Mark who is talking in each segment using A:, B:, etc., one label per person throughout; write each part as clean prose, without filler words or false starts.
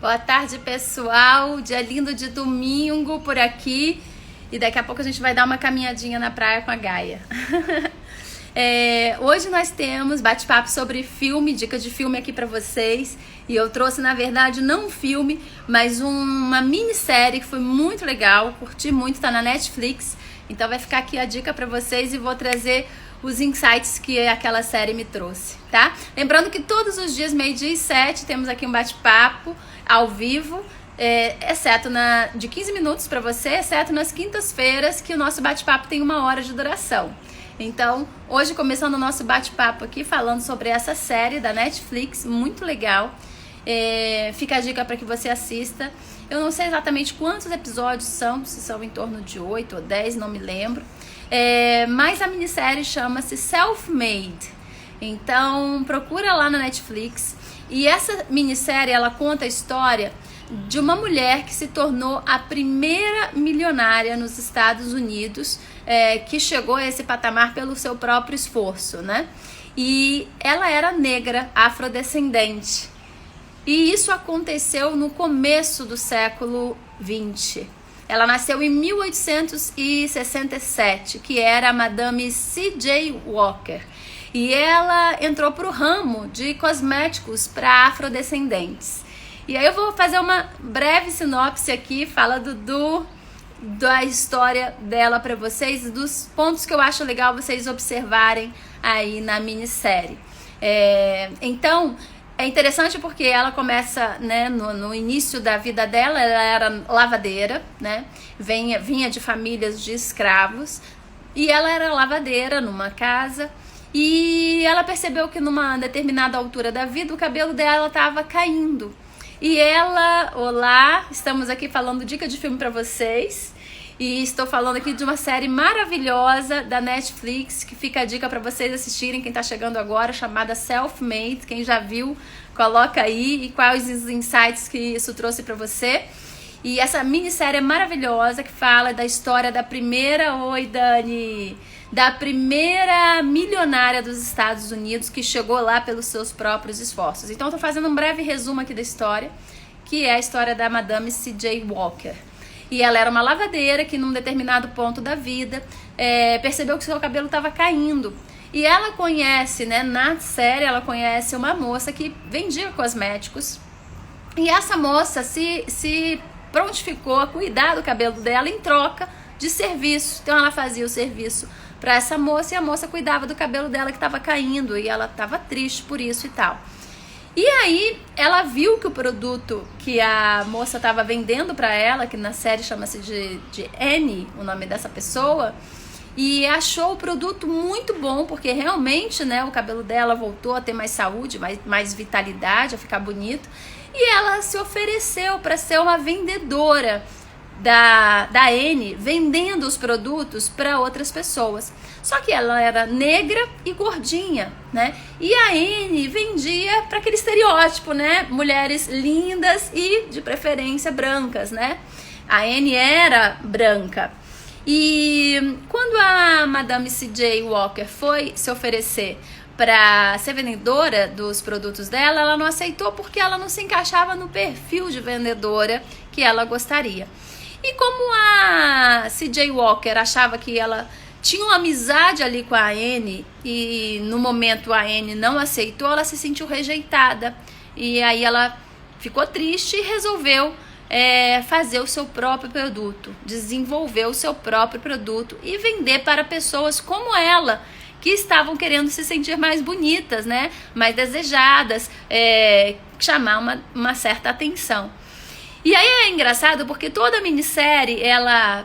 A: Boa tarde, pessoal. Dia lindo de domingo por aqui. E daqui a pouco a gente vai dar uma caminhadinha na praia com a Gaia. Hoje nós temos bate-papo sobre filme, dica de filme aqui pra vocês. E eu trouxe, na verdade, não um filme, mas uma minissérie que foi muito legal. Curti muito, tá na Netflix. Então vai ficar aqui a dica pra vocês e vou trazer os insights que aquela série me trouxe, tá? Lembrando que todos os dias, 12h07, temos aqui um bate-papo ao vivo, exceto de 15 minutos para você, exceto nas quintas-feiras, que o nosso bate-papo tem 1 hora de duração. Então, hoje começando o nosso bate-papo aqui, falando sobre essa série da Netflix, muito legal. Fica a dica para que você assista. Eu não sei exatamente quantos episódios são, se são em torno de 8 ou 10, não me lembro. Mas a minissérie chama-se Self-Made. Então, procura lá na Netflix. E essa minissérie, ela conta a história de uma mulher que se tornou a primeira milionária nos Estados Unidos, que chegou a esse patamar pelo seu próprio esforço, né? E ela era negra, afrodescendente. E isso aconteceu no começo do século XX. Ela nasceu em 1867, que era a Madame C.J. Walker. E ela entrou para o ramo de cosméticos para afrodescendentes. E aí eu vou fazer uma breve sinopse aqui, falando da história dela para vocês, dos pontos que eu acho legal vocês observarem aí na minissérie. Então, é interessante porque ela começa, né, no início da vida dela, ela era lavadeira, né, vinha de famílias de escravos, e ela era lavadeira numa casa, e ela percebeu que numa determinada altura da vida o cabelo dela estava caindo. E ela, olá, estamos aqui falando dica de filme para vocês. E estou falando aqui de uma série maravilhosa da Netflix, que fica a dica para vocês assistirem, quem está chegando agora, chamada Self-Made. Quem já viu, coloca aí e quais os insights que isso trouxe para você. E essa minissérie é maravilhosa, que fala da história da primeira milionária dos Estados Unidos, que chegou lá pelos seus próprios esforços. Então eu tô fazendo um breve resumo aqui da história, que é a história da Madame C.J. Walker. E ela era uma lavadeira que num determinado ponto da vida percebeu que seu cabelo estava caindo. E ela conhece, né, na série, ela conhece uma moça que vendia cosméticos. E essa moça se prontificou a cuidar do cabelo dela em troca de serviço. Então ela fazia o serviço para essa moça e a moça cuidava do cabelo dela que estava caindo e ela estava triste por isso e tal. E aí ela viu que o produto que a moça estava vendendo para ela, que na série chama-se de Annie, o nome dessa pessoa, e achou o produto muito bom, porque realmente, né, o cabelo dela voltou a ter mais saúde, mais vitalidade, a ficar bonito, e ela se ofereceu para ser uma vendedora da Annie, vendendo os produtos para outras pessoas. Só que ela era negra e gordinha, né? E a Annie vendia para aquele estereótipo, né? Mulheres lindas e de preferência brancas, né? A Annie era branca. E quando a Madame C.J. Walker foi se oferecer para ser vendedora dos produtos dela, ela não aceitou porque ela não se encaixava no perfil de vendedora que ela gostaria. E como a C.J. Walker achava que ela tinha uma amizade ali com a Annie e no momento a Annie não aceitou, ela se sentiu rejeitada. E aí ela ficou triste e resolveu fazer o seu próprio produto, desenvolver o seu próprio produto e vender para pessoas como ela, que estavam querendo se sentir mais bonitas, né? Mais desejadas, chamar uma certa atenção. E aí é engraçado porque toda a minissérie ela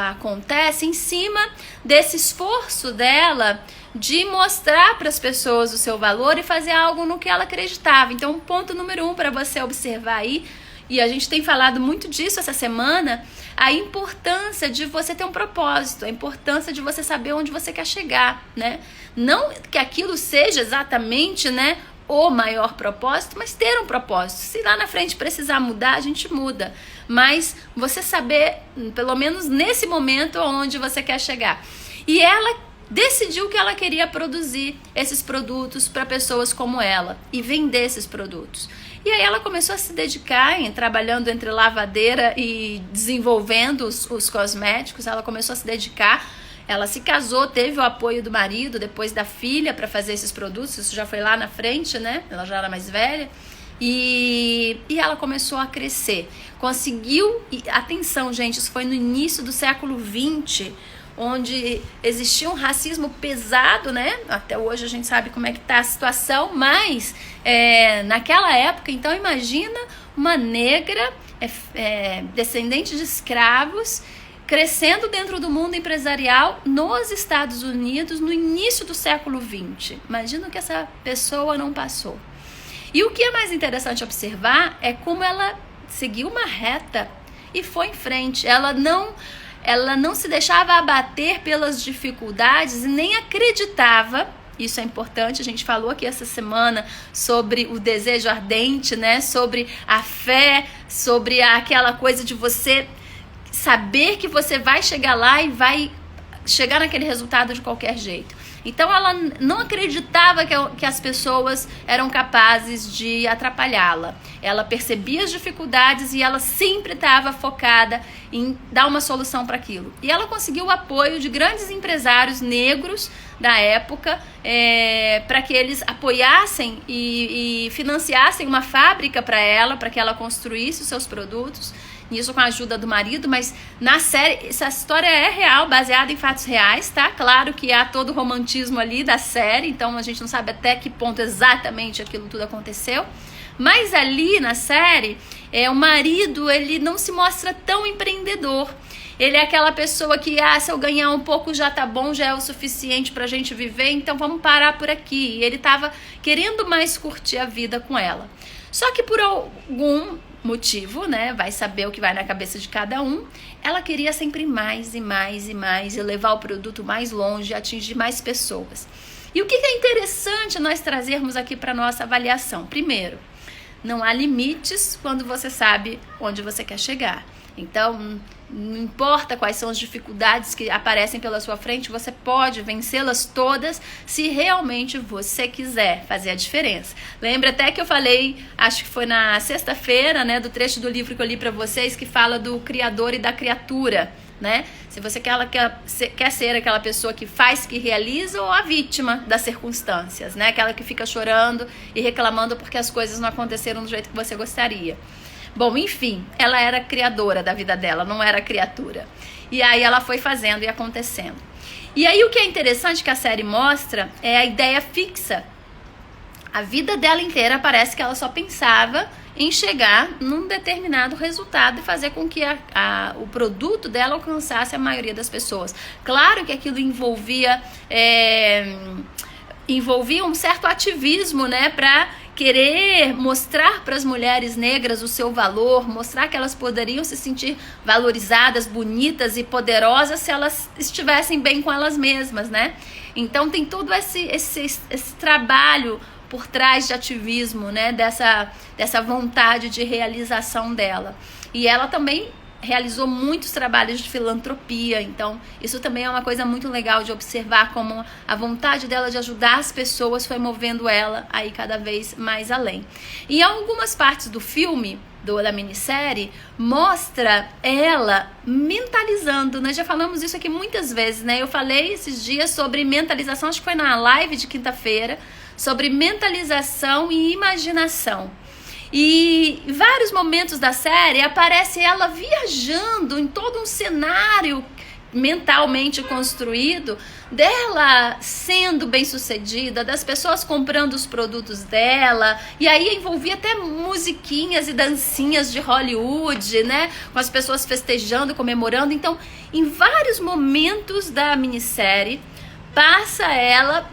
A: acontece em cima desse esforço dela de mostrar para as pessoas o seu valor e fazer algo no que ela acreditava. Então, ponto número 1 para você observar aí, e a gente tem falado muito disso essa semana, a importância de você ter um propósito, a importância de você saber onde você quer chegar, né? Não que aquilo seja exatamente, né, o maior propósito, mas ter um propósito. Se lá na frente precisar mudar, a gente muda. Mas você saber, pelo menos nesse momento, onde você quer chegar. E ela decidiu que ela queria produzir esses produtos para pessoas como ela e vender esses produtos. E aí ela começou a se dedicar trabalhando entre lavadeira e desenvolvendo os cosméticos. Ela começou a se dedicar. Ela se casou, teve o apoio do marido, depois da filha, para fazer esses produtos. Isso já foi lá na frente, né? Ela já era mais velha. E ela começou a crescer. Conseguiu, atenção gente, isso foi no início do século XX, onde existia um racismo pesado, né? Até hoje a gente sabe como é que tá a situação, mas naquela época, então imagina uma negra descendente de escravos crescendo dentro do mundo empresarial nos Estados Unidos no início do século XX. Imagina o que essa pessoa não passou. E o que é mais interessante observar é como ela seguiu uma reta e foi em frente. Ela não se deixava abater pelas dificuldades e nem acreditava. Isso é importante, a gente falou aqui essa semana sobre o desejo ardente, né? Sobre a fé, sobre aquela coisa de você saber que você vai chegar lá e vai chegar naquele resultado de qualquer jeito. Então ela não acreditava que as pessoas eram capazes de atrapalhá-la. Ela percebia as dificuldades e ela sempre estava focada em dar uma solução para aquilo. E ela conseguiu o apoio de grandes empresários negros da época para que eles apoiassem e financiassem uma fábrica para ela, para que ela construísse os seus produtos. Isso com a ajuda do marido, mas na série, essa história é real, baseada em fatos reais, tá? Claro que há todo o romantismo ali da série, então a gente não sabe até que ponto exatamente aquilo tudo aconteceu. Mas ali na série, o marido, ele não se mostra tão empreendedor. Ele é aquela pessoa que, se eu ganhar um pouco já tá bom, já é o suficiente pra gente viver, então vamos parar por aqui. E ele tava querendo mais curtir a vida com ela. Só que por algum motivo, né, vai saber o que vai na cabeça de cada um, ela queria sempre mais e mais e mais, e levar o produto mais longe, atingir mais pessoas. E o que é interessante nós trazermos aqui para nossa avaliação? Primeiro, não há limites quando você sabe onde você quer chegar. Então, não importa quais são as dificuldades que aparecem pela sua frente, você pode vencê-las todas se realmente você quiser fazer a diferença. Lembra até que eu falei, acho que foi na sexta-feira, né, do trecho do livro que eu li para vocês, que fala do criador e da criatura, né? Se você quer ser aquela pessoa que faz, que realiza, ou a vítima das circunstâncias, né? Aquela que fica chorando e reclamando porque as coisas não aconteceram do jeito que você gostaria. Bom, enfim, ela era criadora da vida dela, não era criatura. E aí ela foi fazendo e acontecendo. E aí o que é interessante que a série mostra é a ideia fixa. A vida dela inteira parece que ela só pensava em chegar num determinado resultado e fazer com que o produto dela alcançasse a maioria das pessoas. Claro que aquilo envolvia um certo ativismo, né, para querer mostrar para as mulheres negras o seu valor, mostrar que elas poderiam se sentir valorizadas, bonitas e poderosas se elas estivessem bem com elas mesmas, né? Então tem todo esse trabalho por trás de ativismo, né? Dessa vontade de realização dela. E ela também realizou muitos trabalhos de filantropia, então isso também é uma coisa muito legal de observar como a vontade dela de ajudar as pessoas foi movendo ela aí cada vez mais além. E em algumas partes do filme, da minissérie, mostra ela mentalizando. Nós já falamos isso aqui muitas vezes, né? Eu falei esses dias sobre mentalização, acho que foi na live de quinta-feira, sobre mentalização e imaginação. E em vários momentos da série aparece ela viajando em todo um cenário mentalmente construído dela sendo bem-sucedida, das pessoas comprando os produtos dela, e aí envolvia até musiquinhas e dancinhas de Hollywood, né, com as pessoas festejando, comemorando. Então, em vários momentos da minissérie, passa ela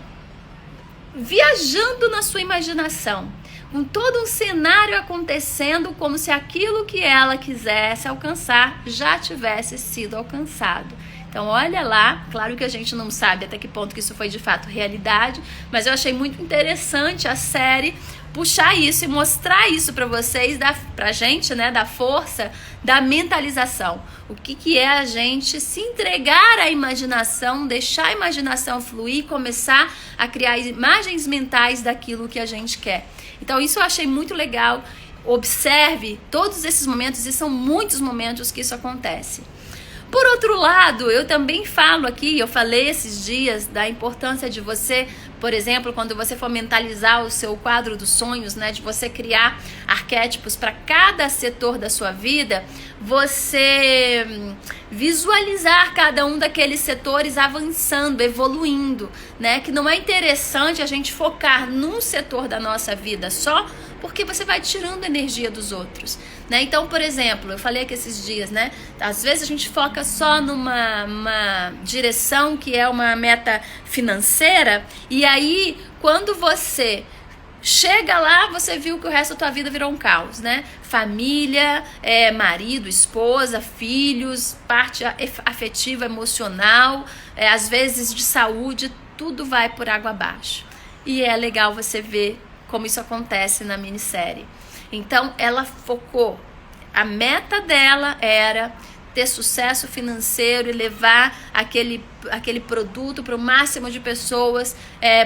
A: viajando na sua imaginação, com todo um cenário acontecendo como se aquilo que ela quisesse alcançar já tivesse sido alcançado. Então olha lá, claro que a gente não sabe até que ponto que isso foi de fato realidade, mas eu achei muito interessante a série puxar isso e mostrar isso para vocês, pra gente, né, da força da mentalização. O que é a gente se entregar à imaginação, deixar a imaginação fluir, começar a criar imagens mentais daquilo que a gente quer. Então isso eu achei muito legal. Observe todos esses momentos, e são muitos momentos que isso acontece. Por outro lado, eu também falo aqui, eu falei esses dias da importância de você, por exemplo, quando você for mentalizar o seu quadro dos sonhos, né, de você criar arquétipos para cada setor da sua vida, você visualizar cada um daqueles setores avançando, evoluindo, né, que não é interessante a gente focar num setor da nossa vida só, porque você vai tirando energia dos outros, né? Então, por exemplo, eu falei aqui esses dias, né? Às vezes a gente foca só numa direção que é uma meta financeira, e aí quando você chega lá, você viu que o resto da tua vida virou um caos, né? Família, marido, esposa, filhos, parte afetiva, emocional, às vezes de saúde, tudo vai por água abaixo. E é legal você ver como isso acontece na minissérie. Então, ela focou, a meta dela era ter sucesso financeiro e levar aquele produto para o máximo de pessoas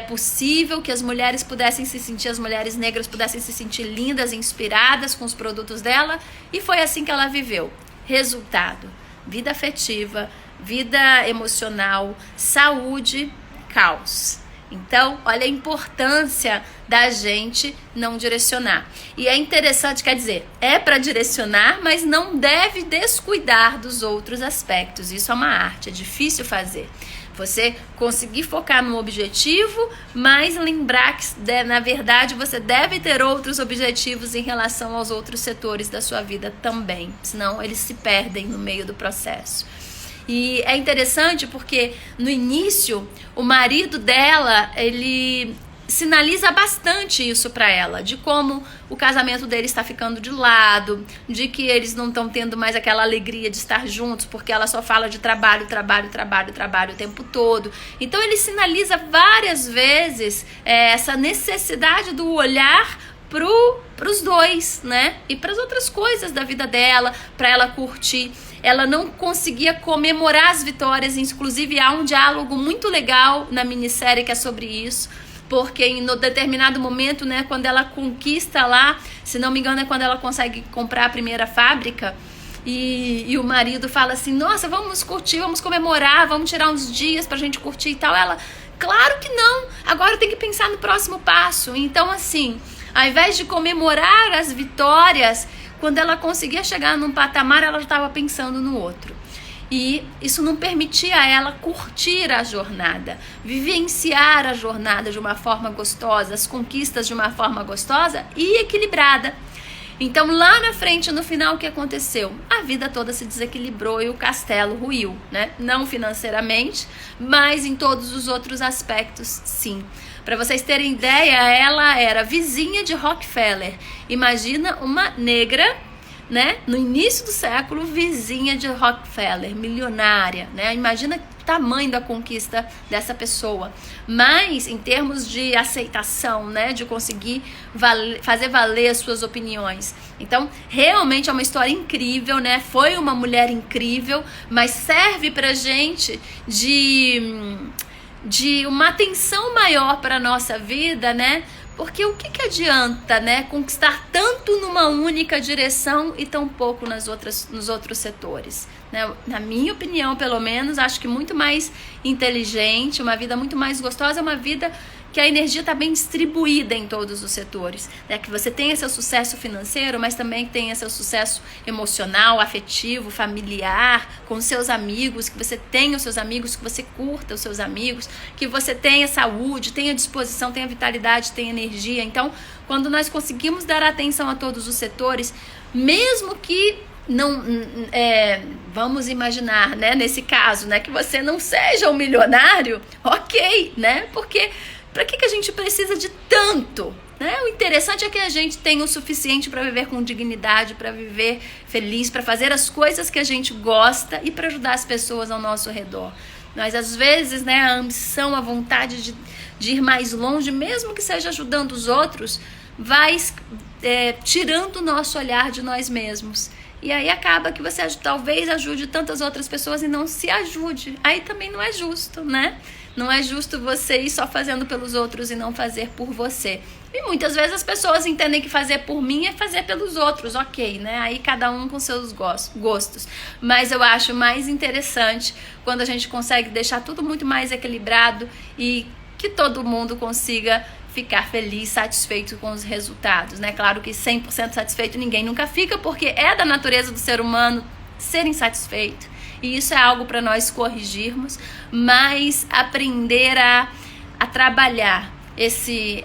A: possível, que as mulheres pudessem se sentir, as mulheres negras pudessem se sentir lindas, inspiradas com os produtos dela, e foi assim que ela viveu. Resultado: vida afetiva, vida emocional, saúde, caos. Então, olha a importância da gente não direcionar. E é interessante, quer dizer, é para direcionar, mas não deve descuidar dos outros aspectos. Isso é uma arte, é difícil fazer. Você conseguir focar no objetivo, mas lembrar que, na verdade, você deve ter outros objetivos em relação aos outros setores da sua vida também. Senão, eles se perdem no meio do processo. E é interessante porque no início o marido dela, ele sinaliza bastante isso para ela, de como o casamento dele está ficando de lado, de que eles não estão tendo mais aquela alegria de estar juntos, porque ela só fala de trabalho o tempo todo. Então ele sinaliza várias vezes essa necessidade do olhar para os dois, né? E para as outras coisas da vida dela, para ela curtir. Ela não conseguia comemorar as vitórias, inclusive há um diálogo muito legal na minissérie que é sobre isso, porque em determinado momento, né, quando ela conquista lá, se não me engano é quando ela consegue comprar a primeira fábrica, e o marido fala assim, nossa, vamos curtir, vamos comemorar, vamos tirar uns dias pra gente curtir e tal. Ela, claro que não, agora tem que pensar no próximo passo. Então assim, ao invés de comemorar as vitórias, quando ela conseguia chegar num patamar, ela já estava pensando no outro. E isso não permitia a ela curtir a jornada, vivenciar a jornada de uma forma gostosa, as conquistas de uma forma gostosa e equilibrada. Então lá na frente, no final, o que aconteceu? A vida toda se desequilibrou e o castelo ruiu, né? Não financeiramente, mas em todos os outros aspectos, sim. Para vocês terem ideia, ela era vizinha de Rockefeller. Imagina uma negra, né, no início do século, vizinha de Rockefeller, milionária, né? Imagina o tamanho da conquista dessa pessoa. Mas em termos de aceitação, né, de conseguir fazer valer as suas opiniões. Então, realmente é uma história incrível, né? Foi uma mulher incrível, mas serve pra gente de uma atenção maior para a nossa vida, né? Porque o que adianta, né, conquistar tanto numa única direção e tão pouco nos outros setores, né? Na minha opinião, pelo menos, acho que muito mais inteligente, uma vida muito mais gostosa, é uma vida que a energia está bem distribuída em todos os setores, né? Que você tenha seu sucesso financeiro, mas também tenha seu sucesso emocional, afetivo, familiar, com seus amigos, que você tenha os seus amigos, que você curta os seus amigos, que você tenha saúde, tenha disposição, tenha vitalidade, tenha energia. Então, quando nós conseguimos dar atenção a todos os setores, mesmo que não, vamos imaginar, né, nesse caso, né, que você não seja um milionário, ok, né? Porque para que a gente precisa de tanto? Né? O interessante é que a gente tenha o suficiente para viver com dignidade, para viver feliz, para fazer as coisas que a gente gosta e para ajudar as pessoas ao nosso redor. Mas às vezes, né, a ambição, a vontade de ir mais longe, mesmo que seja ajudando os outros, vai tirando o nosso olhar de nós mesmos. E aí acaba que você talvez ajude tantas outras pessoas e não se ajude. Aí também não é justo, né? Não é justo você ir só fazendo pelos outros e não fazer por você. E muitas vezes as pessoas entendem que fazer por mim é fazer pelos outros, ok, né? Aí cada um com seus gostos. Mas eu acho mais interessante quando a gente consegue deixar tudo muito mais equilibrado e que todo mundo consiga ficar feliz, satisfeito com os resultados, né? Claro que 100% satisfeito ninguém nunca fica, porque é da natureza do ser humano ser insatisfeito. E isso é algo para nós corrigirmos, mas aprender a trabalhar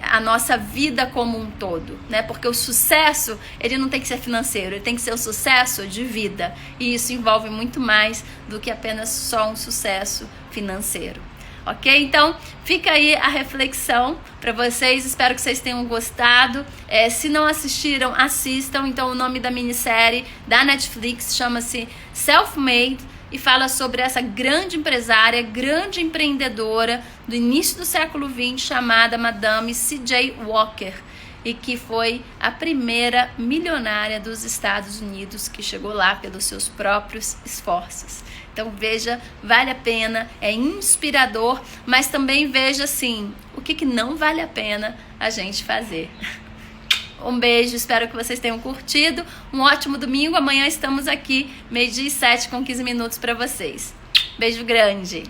A: a nossa vida como um todo, né? Porque o sucesso, ele não tem que ser financeiro, ele tem que ser um sucesso de vida. E isso envolve muito mais do que apenas só um sucesso financeiro. Ok? Então, fica aí a reflexão para vocês. Espero que vocês tenham gostado. Se não assistiram, assistam. Então, o nome da minissérie da Netflix chama-se Self-Made e fala sobre essa grande empresária, grande empreendedora do início do século XX, chamada Madame C.J. Walker, e que foi a primeira milionária dos Estados Unidos que chegou lá pelos seus próprios esforços. Então veja, vale a pena, é inspirador, mas também veja assim, o que não vale a pena a gente fazer. Um beijo, espero que vocês tenham curtido. Um ótimo domingo, amanhã estamos aqui, 12h07 com 15 minutos para vocês. Beijo grande!